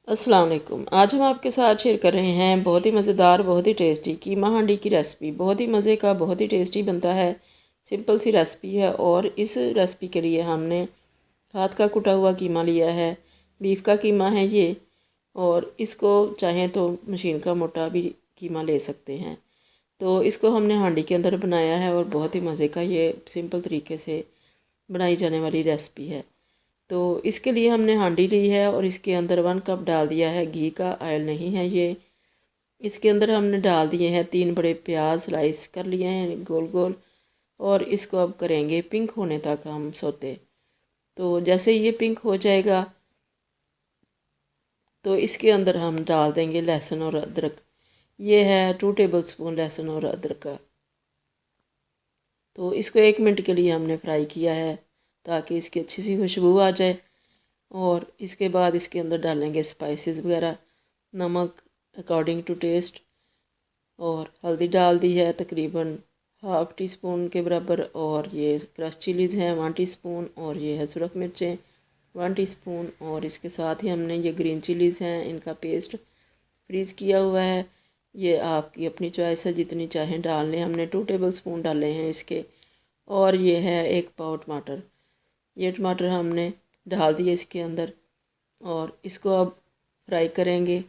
अस्सलाम वालेकुम। आज हम आपके साथ शेयर कर रहे हैं बहुत ही मज़ेदार, बहुत ही टेस्टी कीमा हांडी की रेसिपी। बहुत ही मज़े का, बहुत ही टेस्टी बनता है। सिंपल सी रेसिपी है और इस रेसिपी के लिए हमने हाथ का कुटा हुआ कीमा लिया है। बीफ का कीमा है ये, और इसको चाहें तो मशीन का मोटा भी कीमा ले सकते हैं। तो इसको हमने हांडी के अंदर बनाया है और बहुत ही मज़े का ये सिंपल तरीके से बनाई जाने वाली रेसिपी है। तो इसके लिए हमने हांडी ली है और इसके अंदर 1 कप डाल दिया है घी का, ऑयल नहीं है ये। इसके अंदर हमने डाल दिए हैं 3 बड़े प्याज, स्लाइस कर लिए हैं गोल गोल, और इसको अब करेंगे पिंक होने तक हम सोते। तो जैसे ये पिंक हो जाएगा तो इसके अंदर हम डाल देंगे लहसुन और अदरक। ये है 2 टेबल स्पून लहसुन और अदरक का। तो इसको 1 मिनट के लिए हमने फ्राई किया है ताकि इसकी अच्छी सी खुशबू आ जाए। और इसके बाद इसके अंदर डालेंगे स्पाइसेस वगैरह, नमक अकॉर्डिंग टू टेस्ट, और हल्दी डाल दी है तकरीबन ½ टीस्पून के बराबर, और ये क्रश चिलीज़ हैं 1 टीस्पून, और ये है सुरख मिर्चें 1 टीस्पून, और इसके साथ ही हमने ये ग्रीन चिलीज़ हैं, इनका पेस्ट फ्रीज़ किया हुआ है। ये आपकी अपनी चॉइस है, जितनी चाहें डाल लें। हमने 2 टेबल स्पून डाले हैं इसके। और ये है 1 पाव टमाटर। ये टमाटर हमने डाल दिए इसके अंदर, और इसको अब फ्राई करेंगे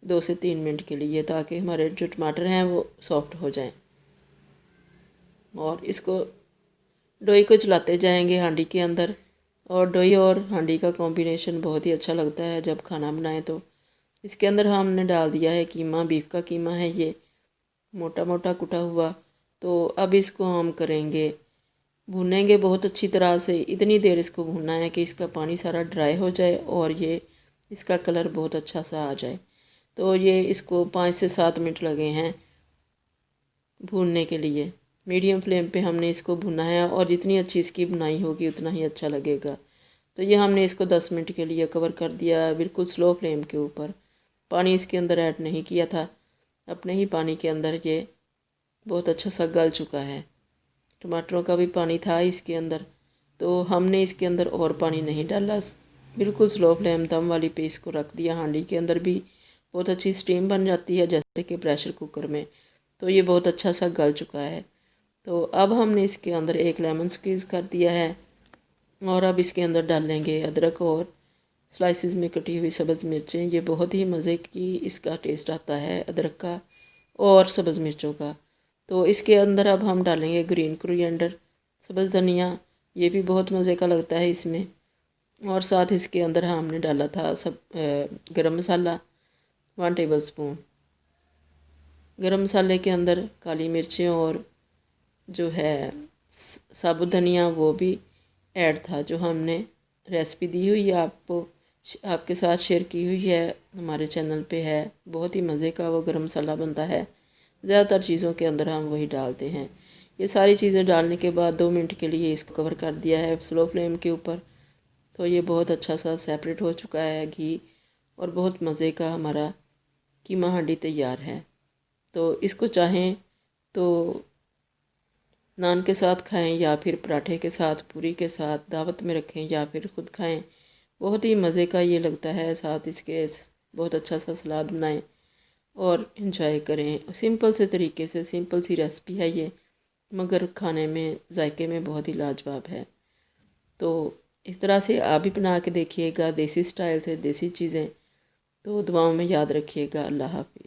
2 से 3 मिनट के लिए ताकि हमारे जो टमाटर हैं वो सॉफ्ट हो जाएं। और इसको डोई को चलाते जाएंगे हांडी के अंदर। और डोई और हांडी का कॉम्बिनेशन बहुत ही अच्छा लगता है जब खाना बनाएं। तो इसके अंदर हमने डाल दिया है कीमा, बीफ का कीमा है ये, मोटा मोटा कुटा हुआ। तो अब इसको हम करेंगे, भूनेंगे बहुत अच्छी तरह से। इतनी देर इसको भूनना है कि इसका पानी सारा ड्राई हो जाए और ये इसका कलर बहुत अच्छा सा आ जाए। तो ये इसको 5 से 7 मिनट लगे हैं भूनने के लिए। मीडियम फ्लेम पे हमने इसको भुना है, और जितनी अच्छी इसकी बुनाई होगी उतना ही अच्छा लगेगा। तो ये हमने इसको 10 मिनट के लिए कवर कर दिया, बिल्कुल स्लो फ्लेम के ऊपर। पानी इसके अंदर ऐड नहीं किया था, अपने ही पानी के अंदर ये बहुत अच्छा सा गल चुका है। टमाटरों का भी पानी था इसके अंदर, तो हमने इसके अंदर और पानी नहीं डाला। बिल्कुल स्लो फ्लेम दम वाली पे इसको रख दिया। हांडी के अंदर भी बहुत अच्छी स्टीम बन जाती है जैसे कि प्रेशर कुकर में। तो ये बहुत अच्छा सा गल चुका है। तो अब हमने इसके अंदर 1 लेमन स्क्वीज़ कर दिया है, और अब इसके अंदर डालेंगे अदरक और स्लाइसिस में कटी हुई सब्ज़ मिर्चें। ये बहुत ही मज़े की इसका टेस्ट आता है अदरक का और सब्ज़ मिर्चों का। तो इसके अंदर अब हम डालेंगे ग्रीन कोरिएंडर, सब्ज़ धनिया, ये भी बहुत मज़े का लगता है इसमें। और साथ इसके अंदर हमने डाला था गरम मसाला 1 टेबल स्पून। गरम मसाले के अंदर काली मिर्चें और जो है साबुत धनिया वो भी ऐड था, जो हमने रेसिपी दी हुई है आपको, आपके साथ शेयर की हुई है, हमारे चैनल पे है। बहुत ही मज़े का वो गरम मसाला बनता है। ज़्यादातर चीज़ों के अंदर हम वही डालते हैं। ये सारी चीज़ें डालने के बाद 2 मिनट के लिए इसको कवर कर दिया है स्लो फ्लेम के ऊपर। तो ये बहुत अच्छा सा सेपरेट हो चुका है घी, और बहुत मज़े का हमारा कीमा हांडी तैयार है। तो इसको चाहें तो नान के साथ खाएं, या फिर पराठे के साथ, पूरी के साथ दावत में रखें, या फिर ख़ुद खाएं। बहुत ही मज़े का ये लगता है। साथ इसके बहुत अच्छा सा सलाद बनाएं और इन्जॉय करें। सिंपल से तरीके से सिंपल सी रेसिपी है ये, मगर खाने में जायके में बहुत ही लाजवाब है। तो इस तरह से आप भी बना के देखिएगा, देसी स्टाइल से, देसी चीज़ें। तो दुआओं में याद रखिएगा। अल्लाह हाफिज़।